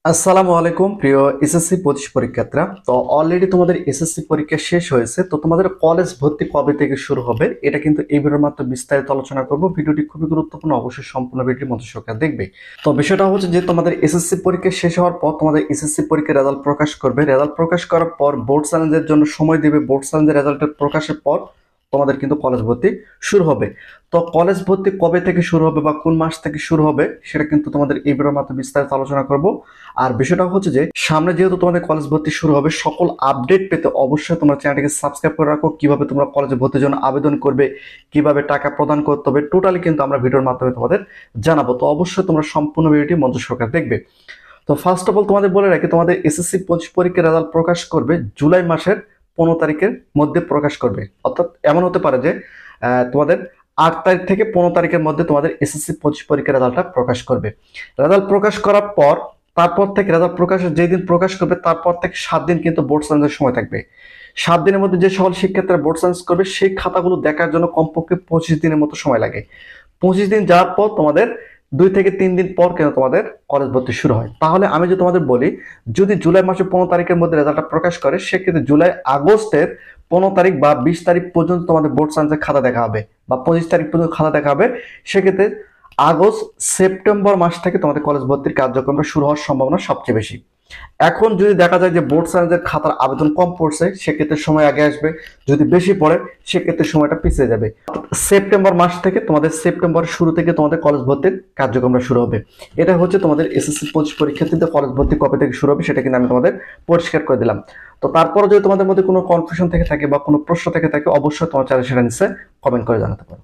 আসসালামু আলাইকুম প্রিয় এসএসসি 25 পরীক্ষার্থীরা। তো অলরেডি তোমাদের এসএসসি পরীক্ষা শেষ হয়েছে। তো তোমাদের কলেজ ভর্তি কবে থেকে শুরু হবে এটা কিন্তু এই ভিডিওর মাত্র বিস্তারিত আলোচনা করব। ভিডিওটি খুবই গুরুত্বপূর্ণ, অবশ্যই সম্পূর্ণ ভিডিওটি মনোযোগ সহকারে দেখবে। তো বিষয়টা হচ্ছে যে তোমাদের এসএসসি পরীক্ষা শেষ হওয়ার পর তোমাদের এসএসসি পরীক্ষার রেজাল্ট প্রকাশ করবে। রেজাল্ট প্রকাশ করার পর বোর্ড চ্যালেঞ্জের জন্য সময় দেবে। বোর্ড চ্যালেঞ্জের রেজাল্টের প্রকাশের পর তোমাদের কিন্তু কলেজ ভর্তি শুরু হবে। তো কলেজ ভর্তি কবে থেকে শুরু হবে বা কোন মাস থেকে শুরু হবে সেটা কিন্তু তোমাদের এই ভিডিওর মাত্র বিস্তারিত আলোচনা করব। আর বিষয়টা হচ্ছে যে সামনে যেহেতু তোমাদের কলেজ ভর্তি শুরু হবে, সকল আপডেট পেতে অবশ্যই তোমরা চ্যানেলটিকে সাবস্ক্রাইব করে রাখো। কিভাবে তোমরা কলেজে ভর্তির জন্য আবেদন করবে, কিভাবে টাকা প্রদান করতে হবে, টোটালি কিন্তু আমরা ভিডিওর মাধ্যমে তোমাদের জানাবো। তো অবশ্যই তোমরা সম্পূর্ণ ভিডিওটি মনোযোগ সহকারে দেখবে। তো ফার্স্ট অফ অল তোমাদের বলে রাখি, তোমাদের এসএসসি 25 পরীক্ষার রেজাল্ট প্রকাশ করবে জুলাই মাসের 15 তারিখের মধ্যে প্রকাশ করবে। অর্থাৎ এমন হতে পারে যে তোমাদের 8 তারিখ থেকে 15 তারিখের মধ্যে তোমাদের এসএসসি 25 পরীক্ষার রেজাল্টটা প্রকাশ করবে। রেজাল্ট প্রকাশ করার পর তারপর থেকে রেজাল্ট প্রকাশের যেই দিন প্রকাশ করবে তারপর থেকে 7 দিন কিন্তু বোর্ড চ্যালেঞ্জের সময় থাকবে। 7 দিনের মধ্যে যে সকল শিক্ষার্থীরা বোর্ড চ্যালেঞ্জ করবে সেই খাতাগুলো দেখার জন্য কমপক্ষে 25 দিনের মতো সময় লাগে। 25 দিন যাওয়ার পর তোমাদের 2 থেকে 3 দিন পর কিন্তু তোমাদের কলেজ ভর্তি শুরু হয়। তাহলে আমি যে তোমাদের বলি, যদি জুলাই মাসের 15 তারিখের মধ্যে রেজাল্টটা প্রকাশ করে, সেক্ষেত্রে জুলাই আগস্টের 15 তারিখ বা 20 তারিখ পর্যন্ত তোমাদের বোর্ড সায়েন্সের খাতা দেখা হবে, বা 25 তারিখ পর্যন্ত খাতা দেখা হবে। সেক্ষেত্রে আগস্ট সেপ্টেম্বর মাস থেকে তোমাদের কলেজ ভর্তির কার্যক্রমটা শুরু হওয়ার সম্ভাবনা সবচেয়ে বেশি। এখন যদি দেখা যায় যে বোর্ড সায়েন্সের খাতার আবেদন কম পড়ছে, সেক্ষেত্রে সময় আগে আসবে। যদি বেশি পড়ে সেক্ষেত্রে সময়টা পিছিয়ে যাবে। সেপ্টেম্বর মাস থেকে তোমাদের সেপ্টেম্বর শুরু থেকে তোমাদের কলেজ ভর্তির কার্যক্রমটা শুরু হবে। এটা হচ্ছে তোমাদের এসএসসি 25 পরীক্ষার্থীদের কলেজ ভর্তি কবে থেকে শুরু হবে সেটা কিন্তু আমি তোমাদের পরিষ্কার করে দিলাম। তো তারপরে যদি তোমাদের মধ্যে কোনো কনফিউশন থেকে থাকে বা কোনো প্রশ্ন থেকে থাকে, অবশ্যই তোমার চ্যানেল সেটা নিচে কমেন্ট করে জানাতে পারো।